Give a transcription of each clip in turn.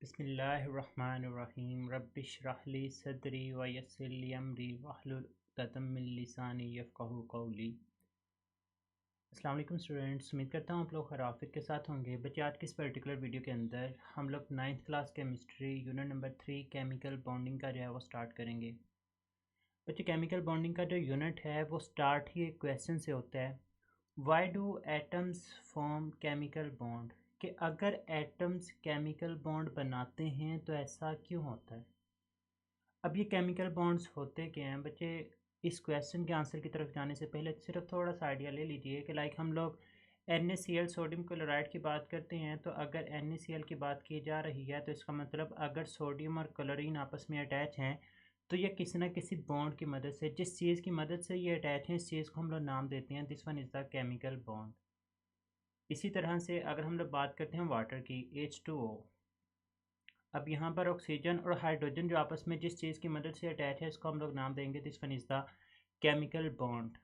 बिस्मिल्लाहिर्रहमानिर्रहीम रब्बिश्रह ली सदरी व यस्सिर ली अमरी वहलुल उक़दतम मिन लिसानी यफ़क़हू क़ौली। अस्सलाम वालेकुम स्टूडेंट्स, उम्मीद करता हूँ आप लोग खैरियत के साथ होंगे। बच्चे, आज की इस पर्टिकुलर वीडियो के अंदर हम लोग 9th class chemistry unit number 3 chemical bonding का जो है वो स्टार्ट करेंगे। बच्चे, केमिकल बॉन्डिंग का जो यूनिट है वो स्टार्ट ही एक क्वेश्चन से होता है, why do atoms form chemical bond, कि अगर एटम्स केमिकल बॉन्ड बनाते हैं तो ऐसा क्यों होता है। अब ये केमिकल बॉन्ड्स होते क्या हैं बच्चे। इस क्वेश्चन के आंसर की तरफ जाने से पहले सिर्फ थोड़ा सा आइडिया ले लीजिए कि लाइक हम लोग NaCl सोडियम क्लोराइड की बात करते हैं, तो अगर NaCl की बात की जा रही है तो इसका मतलब अगर सोडियम और क्लोरीन आपस में अटैच हैं तो ये किसी न किसी बॉन्ड की मदद से, जिस चीज़ की मदद से ये अटैच हैं, इस चीज़ को हम लोग नाम देते हैं this one is the chemical bond. इसी तरह से अगर हम लोग बात करते हैं वाटर की, H2O, अब यहाँ पर ऑक्सीजन और हाइड्रोजन जो आपस में जिस चीज़ की मदद से अटैच है इसको हम लोग नाम देंगे this one is the chemical bond.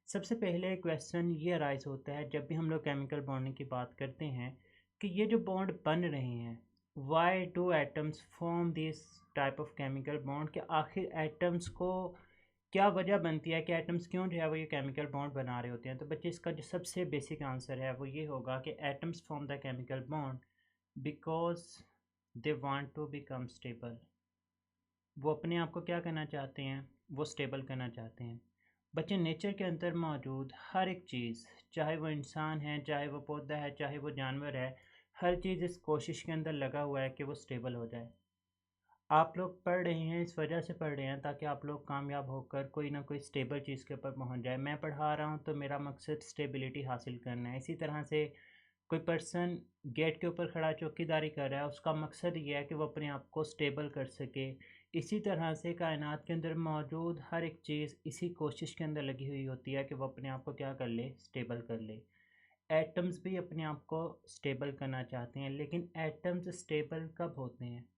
सबसे पहले क्वेश्चन ये अराइज होता है जब भी हम लोग केमिकल बॉन्डिंग की बात करते हैं कि ये जो बॉन्ड बन रहे हैं, why do atoms form this type of chemical bond, कि आखिर एटम्स को क्या वजह बनती है कि एटम्स क्यों जो है वो ये केमिकल बॉन्ड बना रहे होते हैं। तो बच्चे, इसका जो सबसे बेसिक आंसर है वो ये होगा कि atoms form the chemical bond because they want to become stable. वो अपने आप को क्या करना चाहते हैं, वो स्टेबल करना चाहते हैं। बच्चे, नेचर के अंदर मौजूद हर एक चीज़, चाहे वो इंसान है, चाहे वो पौधा है, चाहे वो जानवर है, हर चीज़ इस कोशिश के अंदर लगा हुआ है कि वो स्टेबल हो जाए। आप लोग पढ़ रहे हैं, इस वजह से पढ़ रहे हैं ताकि आप लोग कामयाब होकर कोई ना कोई स्टेबल चीज़ के ऊपर पहुंच जाए। मैं पढ़ा रहा हूं तो मेरा मकसद स्टेबिलिटी हासिल करना है। इसी तरह से कोई पर्सन गेट के ऊपर खड़ा चौकीदारी कर रहा है, उसका मकसद ये है कि वो अपने आप को स्टेबल कर सके। इसी तरह से कायनात के अंदर मौजूद हर एक चीज़ इसी कोशिश के अंदर लगी हुई होती है कि वो अपने आप को क्या कर ले, स्टेबल कर ले। एटम्स भी अपने आप को स्टेबल करना चाहते हैं, लेकिन एटम्स स्टेबल कब होते हैं।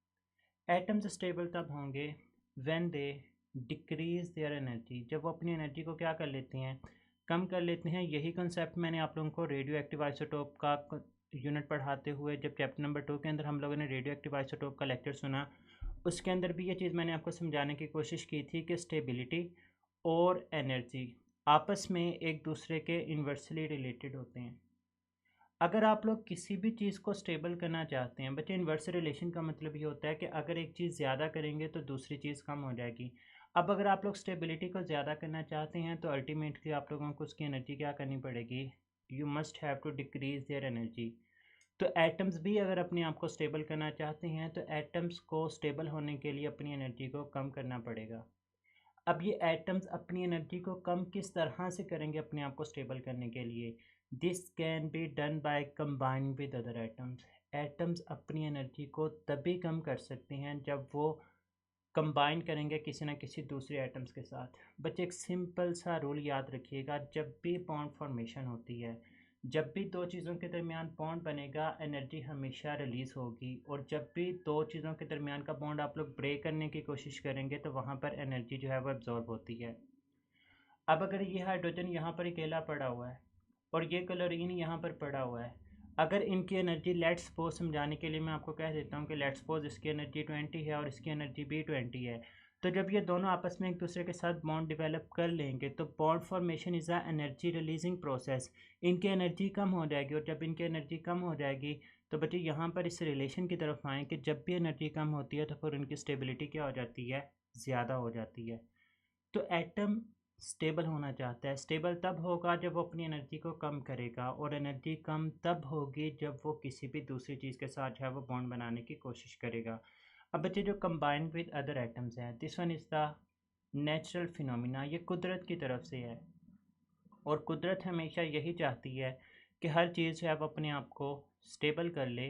एटम्स स्टेबल तब होंगे when they decrease their energy, जब वो अपनी एनर्जी को क्या कर लेते हैं, कम कर लेते हैं। यही कंसेप्ट मैंने आप लोगों को रेडियो एक्टिव आइसोटोप का यूनिट पढ़ाते हुए, जब चैप्टर नंबर 2 के अंदर हम लोगों ने रेडियो एक्टिव आइसोटोप का लेक्चर सुना, उसके अंदर भी ये चीज़ मैंने आपको समझाने की कोशिश की थी कि स्टेबिलिटी और एनर्जी आपस में एक दूसरे के इन्वर्सली रिलेटेड होते हैं। अगर आप लोग किसी भी चीज़ को स्टेबल करना चाहते हैं बच्चे, इन्वर्स रिलेशन का मतलब ये होता है कि अगर एक चीज़ ज़्यादा करेंगे तो दूसरी चीज़ कम हो जाएगी। अब अगर आप लोग स्टेबिलिटी को ज़्यादा करना चाहते हैं तो अल्टीमेटली आप लोगों को उसकी एनर्जी क्या करनी पड़ेगी, you must have to decrease their energy. तो एटम्स भी अगर अपने आप को स्टेबल करना चाहते हैं तो एटम्स को स्टेबल होने के लिए अपनी एनर्जी को कम करना पड़ेगा। अब ये एटम्स अपनी एनर्जी को कम किस तरह से करेंगे अपने आप को स्टेबल करने के लिए, this can be done by combining with other atoms. Atoms अपनी एनर्जी को तभी कम कर सकते हैं जब वो कंबाइन करेंगे किसी न किसी दूसरे एटम्स के साथ। बच्चे, एक सिंपल सा रूल याद रखिएगा, जब भी बॉन्ड फॉर्मेशन होती है, जब भी दो चीज़ों के दरमियान बॉन्ड बनेगा, एनर्जी हमेशा रिलीज़ होगी, और जब भी दो चीज़ों के दरमियान का बॉन्ड आप लोग ब्रेक करने की कोशिश करेंगे तो वहाँ पर एनर्जी जो है वो एब्जॉर्ब होती है। अब अगर ये हाइड्रोजन यहाँ पर अकेला पड़ा हुआ है और ये क्लोरीन यहाँ पर पड़ा हुआ है, अगर इनकी एनर्जी, लेट्स सपोज समझाने के लिए मैं आपको कह देता हूँ कि लेट्स सपोज इसकी एनर्जी 20 है और इसकी एनर्जी भी 20 है, तो जब ये दोनों आपस में एक दूसरे के साथ बॉन्ड डेवलप कर लेंगे तो bond formation is a energy releasing process. इनकी एनर्जी कम हो जाएगी, और जब इनकी एनर्जी कम हो जाएगी तो बच्चे यहाँ पर इस रिलेशन की तरफ आएँ कि जब भी एनर्जी कम होती है तो फिर उनकी स्टेबिलिटी क्या हो जाती है, ज़्यादा हो जाती है। तो एटम स्टेबल होना चाहता है, स्टेबल तब होगा जब वो अपनी एनर्जी को कम करेगा, और एनर्जी कम तब होगी जब वो किसी भी दूसरी चीज़ के साथ जो है वो बॉन्ड बनाने की कोशिश करेगा। अब बच्चे, जो कंबाइंड विद अदर एटम्स हैं, this one is the natural phenomena, ये कुदरत की तरफ से है, और कुदरत हमेशा यही चाहती है कि हर चीज़ जो है वो अपने आप को स्टेबल कर ले।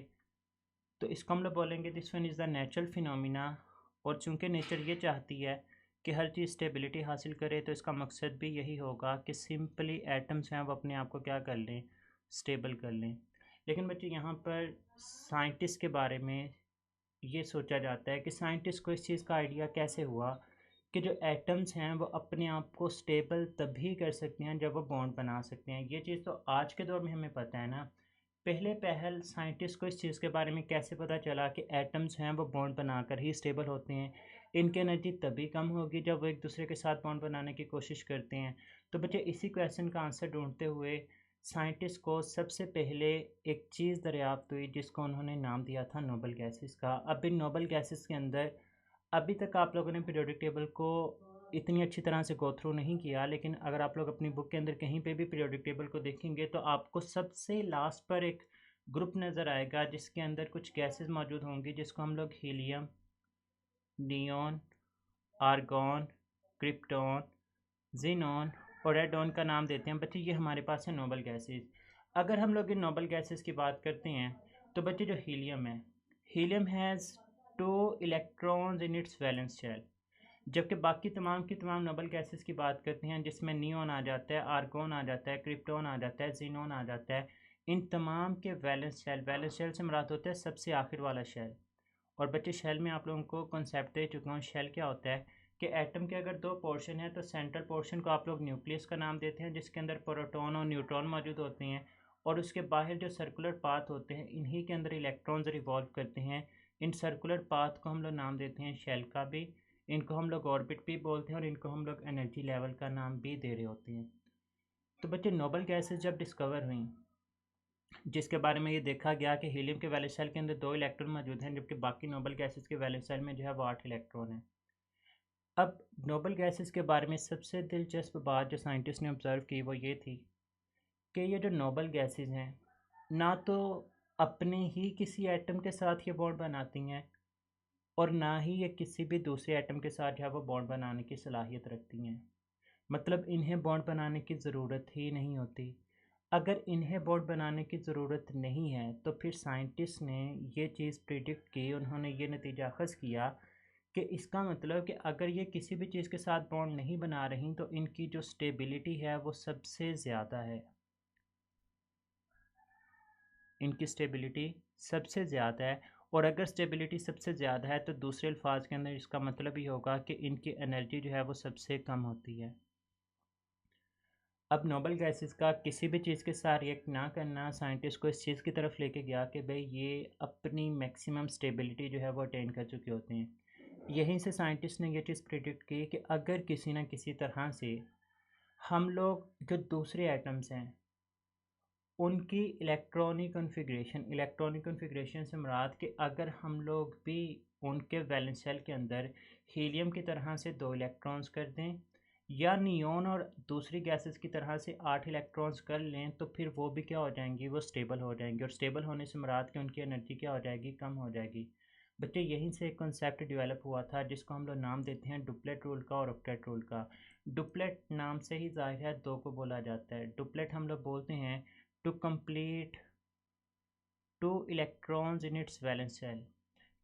तो इसको हम लोग बोलेंगे this one is the natural phenomena. और चूंकि नेचर ये चाहती है कि हर चीज़ स्टेबिलिटी हासिल करे, तो इसका मकसद भी यही होगा कि सिंपली एटम्स हैं वो अपने आप को क्या कर लें, स्टेबल कर लें। लेकिन बच्चे, यहाँ पर साइंटिस्ट के बारे में ये सोचा जाता है कि साइंटिस्ट को इस चीज़ का आइडिया कैसे हुआ कि जो एटम्स हैं वो अपने आप को स्टेबल तभी कर सकते हैं जब वो बॉन्ड बना सकते हैं। ये चीज़ तो आज के दौर में हमें पता है ना पहले पहल साइंटिस्ट को इस चीज़ के बारे में कैसे पता चला कि एटम्स हैं वो बॉन्ड बनाकर ही स्टेबल होते हैं। इनकी एनर्जी तभी कम होगी जब वो एक दूसरे के साथ बॉन्ड बनाने की कोशिश करते हैं। तो बच्चे इसी क्वेश्चन का आंसर ढूंढते हुए साइंटिस्ट को सबसे पहले एक चीज़ दरियाफ्त हुई जिसको उन्होंने नाम दिया था नोबल गैसेस का। अब इन नोबल गैसेस के अंदर अभी तक आप लोगों ने पीरियोडिक टेबल को इतनी अच्छी तरह से गो थ्रू नहीं किया, लेकिन अगर आप लोग अपनी बुक के अंदर कहीं पे भी पीरियोडिक टेबल को देखेंगे तो आपको सबसे लास्ट पर एक ग्रुप नज़र आएगा जिसके अंदर कुछ गैसेस मौजूद होंगी जिसको हम लोग helium, neon, argon, krypton, xenon और रेडॉन का नाम देते हैं। बच्चे ये हमारे पास है नोबल गैसेस। अगर हम लोग इन नोबल गैसेस की बात करते हैं तो बच्चे जो हीलियम है, helium has 2 electrons in its valence shell, जबकि बाकी तमाम की तमाम नोबल गैसेस की बात करते हैं जिसमें नियॉन आ जाता है, आर्गॉन आ जाता है, क्रिप्टॉन आ जाता है, जीनॉन आ जाता है। इन तमाम के वैलेंस शेल से मुराद होता है सबसे आखिर वाला शेल। और बच्चे शेल में आप लोगों को कॉन्सेप्ट दे चुका हूँ। शेल क्या होता है कि एटम के अगर 2 पोर्शन हैं तो सेंट्रल पोर्शन को आप लोग न्यूक्लियस का नाम देते हैं जिसके अंदर प्रोटॉन और न्यूट्रॉन मौजूद होते हैं, और उसके बाहर जो सर्कुलर पाथ होते हैं इन्हीं के अंदर इलेक्ट्रॉन्स रिवॉल्व करते हैं। इन सर्कुलर पाथ को हम लोग नाम देते हैं शेल का भी, इनको हम लोग ऑर्बिट भी बोलते हैं और इनको हम लोग एनर्जी लेवल का नाम भी दे रहे होते हैं। तो बच्चे नोबल गैसेस जब डिस्कवर हुई जिसके बारे में ये देखा गया कि हीलियम के वैलेंस शेल के अंदर 2 इलेक्ट्रॉन मौजूद हैं जबकि बाकी नोबल गैसेस के वैलेंस शेल में जो है वो 8 इलेक्ट्रॉन हैं। अब नोबल गैसेस के बारे में सबसे दिलचस्प बात जो साइंटिस्ट ने ऑब्ज़र्व की वो ये थी कि ये जो नोबल गैसेस हैं ना तो अपने ही किसी एटम के साथ ये बॉन्ड बनाती हैं और ना ही ये किसी भी दूसरे एटम के साथ जो है वो बॉन्ड बनाने की सलाहियत रखती हैं। मतलब इन्हें बॉन्ड बनाने की ज़रूरत ही नहीं होती। अगर इन्हें बॉन्ड बनाने की ज़रूरत नहीं है तो फिर साइंटिस्ट ने ये चीज़ प्रिडिक्ट की, उन्होंने ये नतीजा अख़ज़ किया कि इसका मतलब कि अगर ये किसी भी चीज़ के साथ बॉन्ड नहीं बना रही तो इनकी जो स्टेबिलिटी है वो सबसे ज़्यादा है, इनकी स्टेबिलिटी सबसे ज़्यादा है। और अगर स्टेबिलिटी सबसे ज़्यादा है तो दूसरे अल्फाज के अंदर इसका मतलब ये होगा कि इनकी एनर्जी जो है वो सबसे कम होती है। अब नोबल गैसेस का किसी भी चीज़ के साथ रिएक्ट ना करना साइंटिस्ट को इस चीज़ की तरफ लेके गया कि भाई ये अपनी मैक्सिमम स्टेबिलिटी जो है वो अटेन कर चुके होते हैं। यहीं से साइंटिस्ट ने ये चीज़ प्रिडिक्ट की कि अगर किसी ना किसी तरह से हम लोग जो दूसरे एटम्स हैं उनकी इलेक्ट्रॉनिक कॉन्फ़िगरेशन से मुराद कि अगर हम लोग भी उनके वैलेंस शेल के अंदर हीलियम की तरह से 2 इलेक्ट्रॉन्स कर दें या नियॉन और दूसरी गैसेस की तरह से 8 इलेक्ट्रॉन्स कर लें तो फिर वो भी क्या हो जाएंगी, वो स्टेबल हो जाएंगी। और स्टेबल होने से मुराद कि उनकी एनर्जी क्या हो जाएगी, कम हो जाएगी। बच्चे यहीं से एक कॉन्सेप्ट डेवलप हुआ था जिसको हम लोग नाम देते हैं डुप्लेट रूल का और ऑक्टेट रूल का। डुप्लेट नाम से ही ज़ाहिर है 2 को बोला जाता है। डुप्लेट हम लोग बोलते हैं to complete 2 electrons in its valence shell,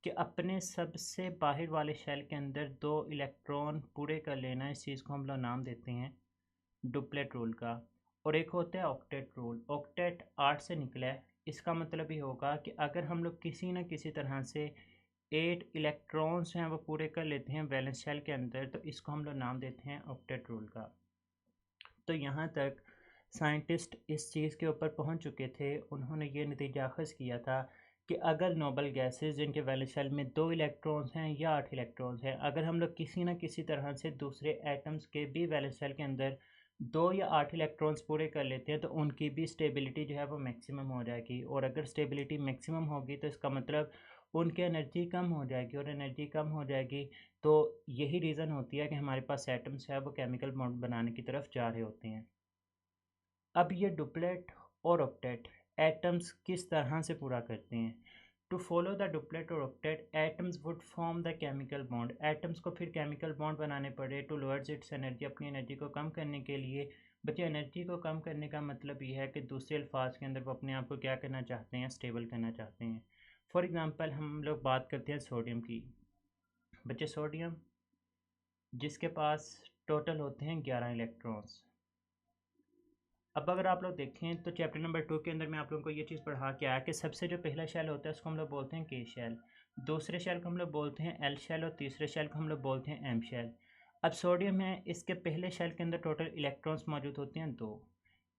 कि अपने सबसे बाहर वाले शेल के अंदर 2 इलेक्ट्रॉन पूरे कर लेना, इस चीज़ को हम लोग नाम देते हैं डुप्लेट रूल का। और एक होता है ऑक्टेट रूल। ऑक्टेट 8 से निकला है, इसका मतलब ये होगा कि अगर हम लोग किसी न किसी तरह से 8 इलेक्ट्रॉन्स हैं वो पूरे कर लेते हैं वैलेंस शेल के अंदर तो इसको हम लोग नाम देते हैं ऑक्टेट रूल का। तो यहाँ तक साइंटिस्ट इस चीज़ के ऊपर पहुँच चुके थे, उन्होंने ये नतीजा अख़ज़ किया था कि अगर नोबल गैसेस जिनके वैलेंस शेल में 2 इलेक्ट्रॉन्स हैं या 8 इलेक्ट्रॉन्स हैं, अगर हम लोग किसी न किसी तरह से दूसरे एटम्स के भी वैलेंस शेल के अंदर 2 या 8 इलेक्ट्रॉन्स पूरे कर लेते हैं तो उनकी भी स्टेबिलिटी जो है वो मैक्सिमम हो जाएगी। और अगर स्टेबिलिटी मैक्सिमम होगी तो इसका मतलब उनकी एनर्जी कम हो जाएगी, और एनर्जी कम हो जाएगी तो यही रीज़न होती है कि हमारे पास एटम्स है वो केमिकल बॉन्ड बनाने की तरफ जा रहे होते हैं। अब ये डुप्लेट और ऑक्टेट एटम्स किस तरह से पूरा करते हैं। टू फॉलो द डुप्लेट और octet atoms would form the chemical bond, atoms को फिर केमिकल बॉन्ड बनाने पड़े टू लोअर्स इट्स एनर्जी, अपनी एनर्जी को कम करने के लिए। बच्चे एनर्जी को कम करने का मतलब ये है कि दूसरे अल्फाज के अंदर वो अपने आप को क्या करना चाहते हैं, स्टेबल करना चाहते हैं। फॉर एग्ज़ाम्पल हम लोग बात करते हैं सोडियम की। बच्चे सोडियम जिसके पास टोटल होते हैं 11 इलेक्ट्रॉन्स। अब अगर आप लोग देखें तो चैप्टर नंबर 2 के अंदर मैं आप लोगों को ये चीज़ पढ़ा के आया कि सबसे जो पहला शेल होता है उसको हम लोग बोलते हैं के शेल, दूसरे शेल को हम लोग बोलते हैं एल शेल और तीसरे शेल को हम लोग बोलते हैं एम शेल। अब सोडियम है, इसके पहले शेल के अंदर टोटल इलेक्ट्रॉन्स मौजूद होते हैं 2,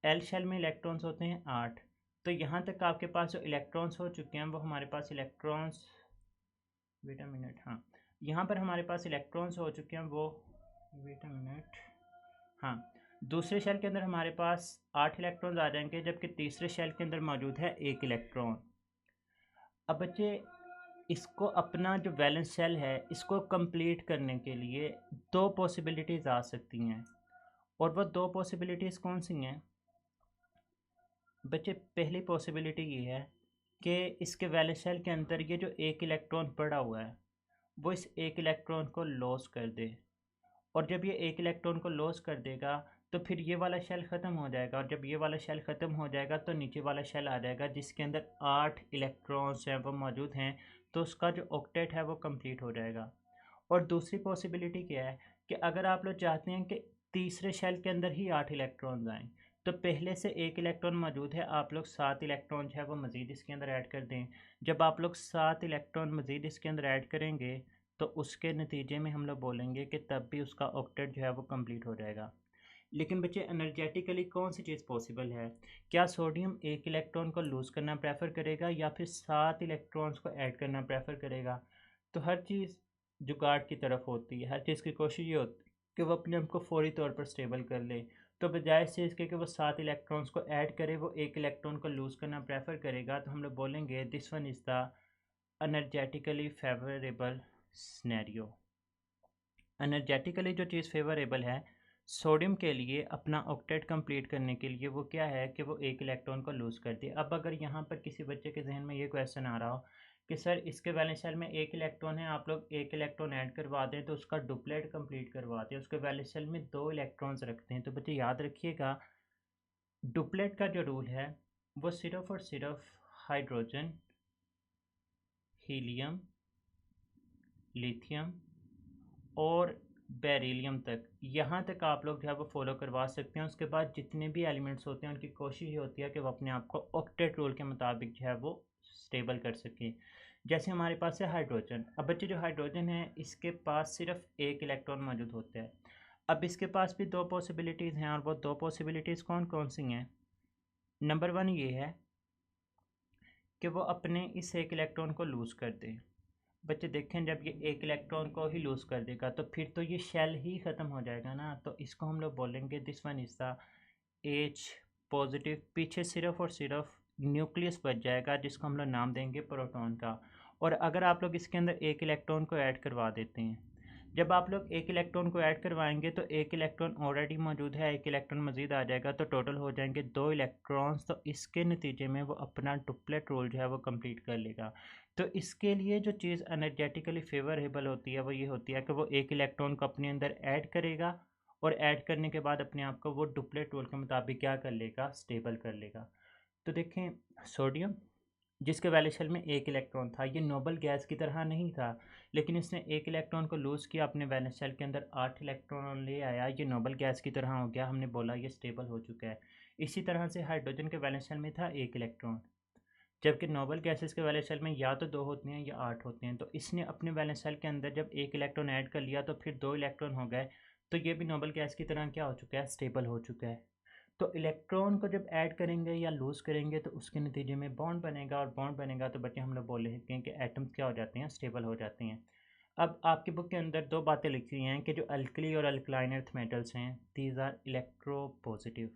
एल शेल में इलेक्ट्रॉन्स होते हैं 8, तो यहाँ तक आपके पास जो इलेक्ट्रॉन्स हो चुके हैं वो हमारे पास इलेक्ट्रॉन्स, वेट अ मिनट, हाँ यहाँ पर हमारे पास इलेक्ट्रॉन्स हो चुके हैं वो, वेट अ मिनट, हाँ दूसरे शेल के अंदर हमारे पास 8 इलेक्ट्रॉन्स आ जाएंगे, जबकि तीसरे शेल के अंदर मौजूद है 1 इलेक्ट्रॉन। अब बच्चे इसको अपना जो वैलेंस शेल है इसको कंप्लीट करने के लिए दो पॉसिबिलिटीज़ आ सकती हैं, और वो दो पॉसिबिलिटीज़ कौन सी हैं बच्चे? पहली पॉसिबिलिटी ये है कि इसके वैलेंस शेल के अंदर ये जो 1 इलेक्ट्रॉन पड़ा हुआ है वो इस 1 इलेक्ट्रॉन को लॉस कर दे, और जब ये 1 इलेक्ट्रॉन को लॉस कर देगा तो फिर ये वाला शेल ख़त्म हो जाएगा, और जब ये वाला शेल ख़त्म हो जाएगा तो नीचे वाला शेल आ जाएगा जिसके अंदर 8 इलेक्ट्रॉन्स हैं वो मौजूद हैं, तो उसका जो ऑक्टेट है वो कंप्लीट हो जाएगा। और दूसरी पॉसिबिलिटी क्या है कि अगर आप लोग चाहते हैं कि तीसरे शेल के अंदर ही 8 इलेक्ट्रॉन्स आएँ, तो पहले से 1 इलेक्ट्रॉन मौजूद है, आप लोग 7 इलेक्ट्रॉन जो है वो मज़ीद इसके अंदर ऐड कर दें। जब आप लोग 7 इलेक्ट्रॉन मज़ीद इसके अंदर ऐड करेंगे तो उसके नतीजे में हम लोग बोलेंगे कि तब भी उसका ऑक्टेट जो है वो कंप्लीट हो जाएगा। लेकिन बच्चे एनर्जेटिकली कौन सी चीज़ पॉसिबल है? क्या सोडियम 1 इलेक्ट्रॉन को लूज़ करना प्रेफर करेगा या फिर 7 इलेक्ट्रॉन्स को ऐड करना प्रेफर करेगा? तो हर चीज़ जुगाड़ की तरफ होती है, हर चीज़ की कोशिश ये होती है कि वो अपने आप को फौरी तौर पर स्टेबल कर ले। तो बजाय से इसके कि वो 7 इलेक्ट्रॉन्स को ऐड करे वो 1 इलेक्ट्रॉन को लूज़ करना प्रेफर करेगा, तो हम लोग बोलेंगे this one is the energetically favourable scenario. Energetically जो चीज़ फेवरेबल है सोडियम के लिए अपना ऑक्टेट कंप्लीट करने के लिए वो क्या है कि वो 1 इलेक्ट्रॉन को लूज़ कर दे। अब अगर यहाँ पर किसी बच्चे के जहन में ये क्वेश्चन आ रहा हो कि सर इसके वैलेंस शेल में 1 इलेक्ट्रॉन है, आप लोग 1 इलेक्ट्रॉन ऐड करवा दें तो उसका डुप्लेट कंप्लीट करवा दें, उसके वैलेंस शेल में 2 इलेक्ट्रॉन्स रखते हैं, तो बच्चे याद रखिएगा डुप्लेट का जो रूल है वो सिर्फ और सिर्फ हाइड्रोजन, हीलियम, लिथियम और बेरिलियम तक, यहाँ तक आप लोग जो है वो फॉलो करवा सकते हैं। उसके बाद जितने भी एलिमेंट्स होते हैं उनकी कोशिश ये होती है कि वो अपने आप को ऑक्टेट रूल के मुताबिक जो है वो स्टेबल कर सकें। जैसे हमारे पास है हाइड्रोजन। अब बच्चे जो हाइड्रोजन है इसके पास सिर्फ 1 इलेक्ट्रॉन मौजूद होता है। अब इसके पास भी दो पॉसिबिलिटीज़ हैं, और वो दो पॉसिबिलिटीज़ कौन कौन सी हैं? नंबर 1 ये है कि वो अपने इस 1 इलेक्ट्रॉन को लूज़ कर दे। बच्चे देखें जब ये 1 इलेक्ट्रॉन को ही लूज़ कर देगा तो फिर तो ये शेल ही ख़त्म हो जाएगा ना, तो इसको हम लोग बोलेंगे this one is the H positive. पीछे सिर्फ और सिर्फ न्यूक्लियस बच जाएगा जिसको हम लोग नाम देंगे प्रोटॉन का। और अगर आप लोग इसके अंदर 1 इलेक्ट्रॉन को ऐड करवा देते हैं, जब आप लोग 1 इलेक्ट्रॉन को ऐड करवाएंगे तो 1 इलेक्ट्रॉन ऑलरेडी मौजूद है, 1 इलेक्ट्रॉन मज़ीद आ जाएगा, तो टोटल हो जाएंगे 2 इलेक्ट्रॉन्स। तो इसके नतीजे में वो अपना डुप्लेट रोल जो है वो कंप्लीट कर लेगा। तो इसके लिए जो चीज़ एनर्जेटिकली फेवरेबल होती है वो ये होती है कि वो 1 इलेक्ट्रॉन को अपने अंदर ऐड करेगा, और ऐड करने के बाद अपने आप को वो डुप्लेट रोल के मुताबिक क्या कर लेगा? स्टेबल कर लेगा। तो देखें सोडियम जिसके वैलेंस शेल में 1 इलेक्ट्रॉन था, ये नोबल गैस की तरह नहीं था, लेकिन इसने 1 इलेक्ट्रॉन को लूज़ किया, अपने वैलेंस शेल के अंदर 8 इलेक्ट्रॉन ले आया, ये नोबल गैस की तरह हो गया, हमने बोला ये स्टेबल हो चुका है। इसी तरह से हाइड्रोजन के वैलेंस शेल में था 1 इलेक्ट्रॉन, जबकि नोबल गैसेस के वैलेंस शेल में या तो 2 होते हैं या 8 होते हैं। तो इसने अपने वैलेंस शेल के अंदर जब 1 इलेक्ट्रॉन ऐड कर लिया तो फिर 2 इलेक्ट्रॉन हो गए, तो ये भी नोबल गैस की तरह क्या हो चुका है? स्टेबल हो चुका है। तो इलेक्ट्रॉन को जब ऐड करेंगे या लूज़ करेंगे तो उसके नतीजे में बॉन्ड बनेगा, और बॉन्ड बनेगा तो बच्चे हम लोग बोले हैं कि एटम्स क्या हो जाते हैं? स्टेबल हो जाते हैं। अब आपकी बुक के अंदर दो बातें लिखी हुई हैं कि जो अल्कली और अल्कलाइन अर्थ मेटल्स हैं दीज आर इलेक्ट्रोपॉजिटिव।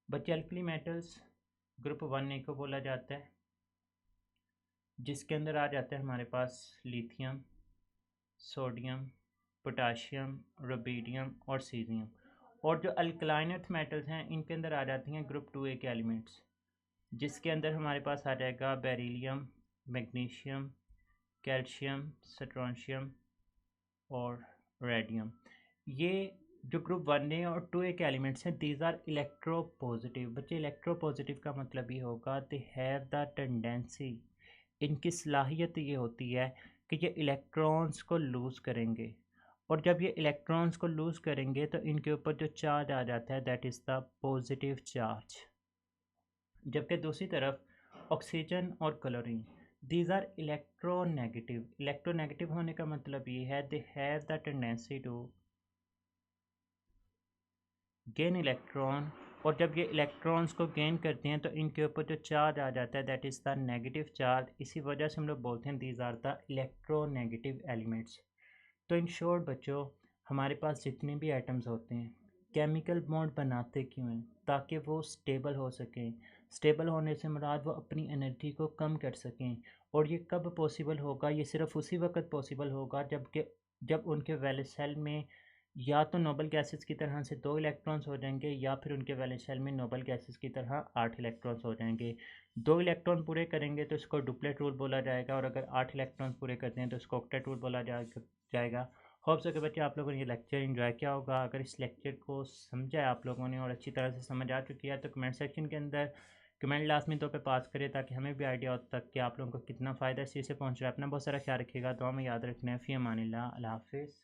बच्चे अल्कली मेटल्स ग्रुप 1A को बोला जाता है, जिसके अंदर आ जाता है हमारे पास लिथियम, सोडियम, पोटाशियम, रुबिडियम और सीजियम। और जो अल्कलाइन अर्थ मेटल्स हैं इनके अंदर आ जाती हैं ग्रुप 2A के एलिमेंट्स, जिसके अंदर हमारे पास आ जाएगा बेरिलियम, मैग्नीशियम, कैल्शियम, स्ट्रोंशियम और रेडियम। ये जो ग्रुप 1A और 2A के एलिमेंट्स हैं दीज आर इलेक्ट्रोपॉजिटिव। बच्चे इलेक्ट्रोपॉजिटिव का मतलब ये होगा दे हैव द टेंडेंसी, इनकी सलाहियत ये होती है कि ये इलेक्ट्रॉन्स को लूज़ करेंगे, और जब ये इलेक्ट्रॉन्स को लूज़ करेंगे तो इनके ऊपर जो चार्ज आ जाता है that is the positive charge. जबकि दूसरी तरफ ऑक्सीजन और chlorine these are electronegative. Electronegative होने का मतलब ये है they have the tendency to gain electron और जब ये इलेक्ट्रॉन्स को गेन करते हैं तो इनके ऊपर जो चार्ज आ जाता है that is the negative charge. इसी वजह से हम लोग बोलते हैं these are the electronegative elements. तो इन शॉर्ट बच्चों, हमारे पास जितने भी एटम्स होते हैं केमिकल बॉन्ड बनाते क्यों हैं? ताकि वो स्टेबल हो सकें। स्टेबल होने से मुराद वो अपनी एनर्जी को कम कर सकें। और ये कब पॉसिबल होगा? ये सिर्फ उसी वक्त पॉसिबल होगा जब उनके वैलेंस शेल में या तो नोबल गैसेस की तरह से 2 इलेक्ट्रॉन्स हो जाएंगे या फिर उनके वैलेंस शेल में नोबल गैसेस की तरह 8 इलेक्ट्रॉन्स हो जाएंगे। 2 इलेक्ट्रॉन पूरे करेंगे तो इसको डुप्लेट रूल बोला जाएगा, और अगर 8 इलेक्ट्रॉन्स पूरे करते हैं तो इसको ऑक्टेट रूल बोला जाएगा। होप सो कि बच्चे आप लोगों ने ये लेक्चर एंजॉय किया होगा। अगर इस लेक्चर को समझा है आप लोगों ने और अच्छी तरह से समझ आ चुकी है तो कमेंट सेक्शन के अंदर कमेंट लाजमी तौर पे पास करें, ताकि हमें भी आइडिया हो तक कि आप लोगों को कितना फ़ायदा इस चीज़ से पहुँच रहा है। अपना बहुत सारा ख्याल रखिएगा, दुआ में याद रखना है। फ़ी अमानिल्लाह, अल्लाह हाफ़िज़।